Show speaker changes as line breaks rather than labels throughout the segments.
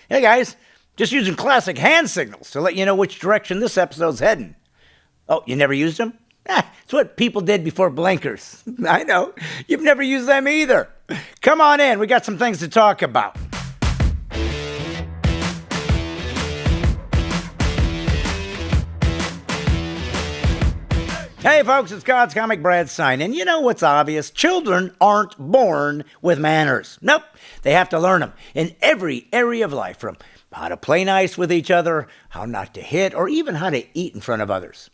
Hey guys, just using classic hand signals to let you know which direction this episode's heading. Oh, you never used them? It's what people did before blinkers. I know. You've never used them either. Come on in. We got some things to talk about. Hey folks, it's God's Comic Brad Stine, and you know what's obvious? Children aren't born with manners. Nope, they have to learn them in every area of life, from how to play nice with each other, how not to hit, or even how to eat in front of others.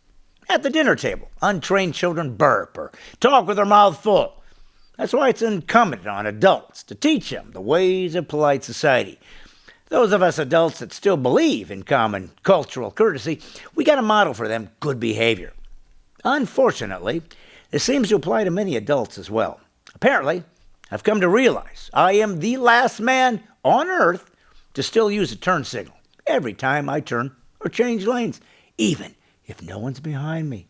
At the dinner table, untrained children burp or talk with their mouth full. That's why it's incumbent on adults to teach them the ways of polite society. Those of us adults that still believe in common cultural courtesy, we got to model for them good behavior. Unfortunately, this seems to apply to many adults as well. Apparently, I've come to realize I am the last man on earth to still use a turn signal every time I turn or change lanes, even if no one's behind me.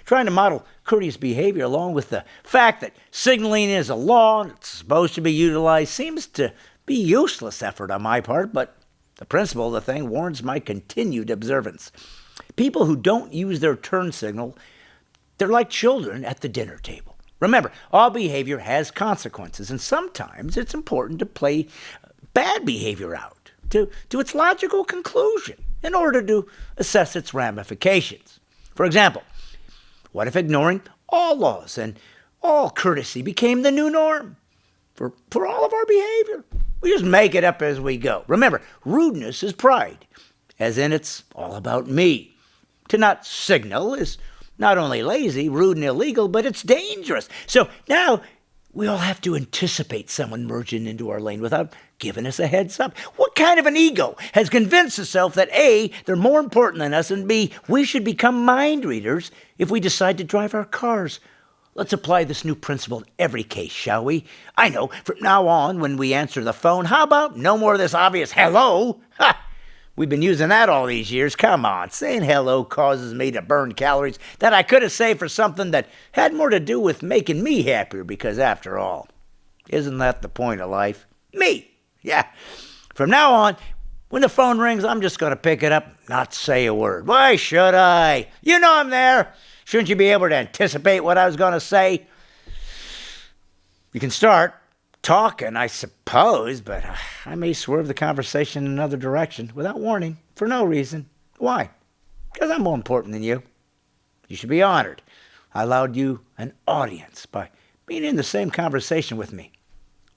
Trying to model courteous behavior along with the fact that signaling is a law and it's supposed to be utilized seems to be useless effort on my part, but the principle of the thing warrants my continued observance. People who don't use their turn signal, they're like children at the dinner table. Remember, all behavior has consequences, and sometimes it's important to play bad behavior out to its logical conclusion in order to assess its ramifications. For example, what if ignoring all laws and all courtesy became the new norm for all of our behavior? We just make it up as we go. Remember, rudeness is pride, as in it's all about me. To not signal is not only lazy, rude, and illegal, but it's dangerous. So now we all have to anticipate someone merging into our lane without giving us a heads up. What kind of an ego has convinced itself that A, they're more important than us, and B, we should become mind readers if we decide to drive our cars? Let's apply this new principle in every case, shall we? I know, from now on, when we answer the phone, how about no more of this obvious hello? Ha! We've been using that all these years. Come on, saying hello causes me to burn calories that I could have saved for something that had more to do with making me happier, because after all, isn't that the point of life? Me! Yeah. From now on, when the phone rings, I'm just going to pick it up, not say a word. Why should I? You know I'm there. Shouldn't you be able to anticipate what I was going to say? You can start talking, I suppose, but I may swerve the conversation in another direction without warning, for no reason. Why? Because I'm more important than you. You should be honored. I allowed you an audience by being in the same conversation with me,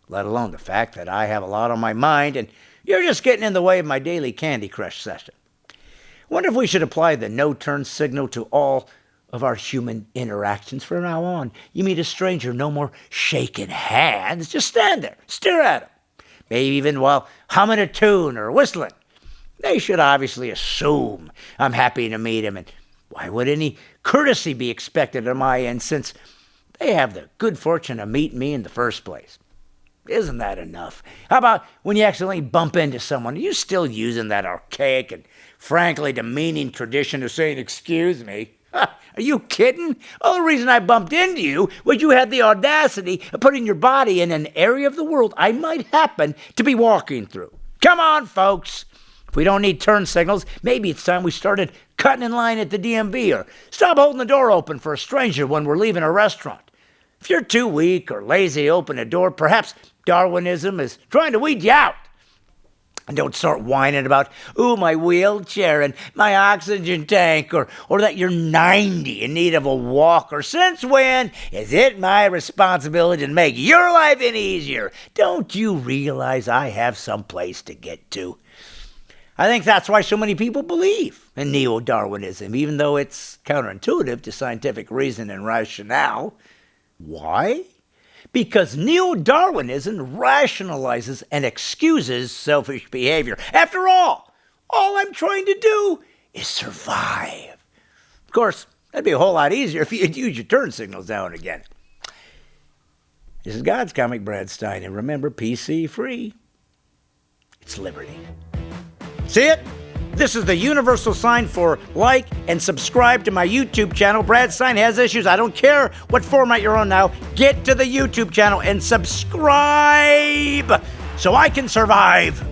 let alone the fact that I have a lot on my mind and you're just getting in the way of my daily Candy Crush session. Wonder if we should apply the no-turn signal to all of our human interactions from now on. You meet a stranger, no more shaking hands. Just stand there, stare at them. Maybe even while humming a tune or whistling. They should obviously assume I'm happy to meet him, and why would any courtesy be expected on my end since they have the good fortune of meeting me in the first place? Isn't that enough? How about when you accidentally bump into someone, are you still using that archaic and frankly demeaning tradition of saying, "Excuse me"? Are you kidding? Well, the reason I bumped into you was you had the audacity of putting your body in an area of the world I might happen to be walking through. Come on, folks. If we don't need turn signals, maybe it's time we started cutting in line at the DMV or stop holding the door open for a stranger when we're leaving a restaurant. If you're too weak or lazy to open a door, perhaps Darwinism is trying to weed you out. And don't start whining about, my wheelchair and my oxygen tank, or that you're 90 in need of a walker. Since when is it my responsibility to make your life any easier? Don't you realize I have some place to get to? I think that's why so many people believe in neo-Darwinism, even though it's counterintuitive to scientific reason and rationale. Why? Because neo-Darwinism rationalizes and excuses selfish behavior. After all I'm trying to do is survive. Of course, that'd be a whole lot easier if you'd use your turn signals now and again. This is God's Comic Brad Stine, and remember, PC free. It's liberty. See it? This is the universal sign for like and subscribe to my YouTube channel. Brad Stine Has Issues. I don't care what format you're on now. Get to the YouTube channel and subscribe so I can survive.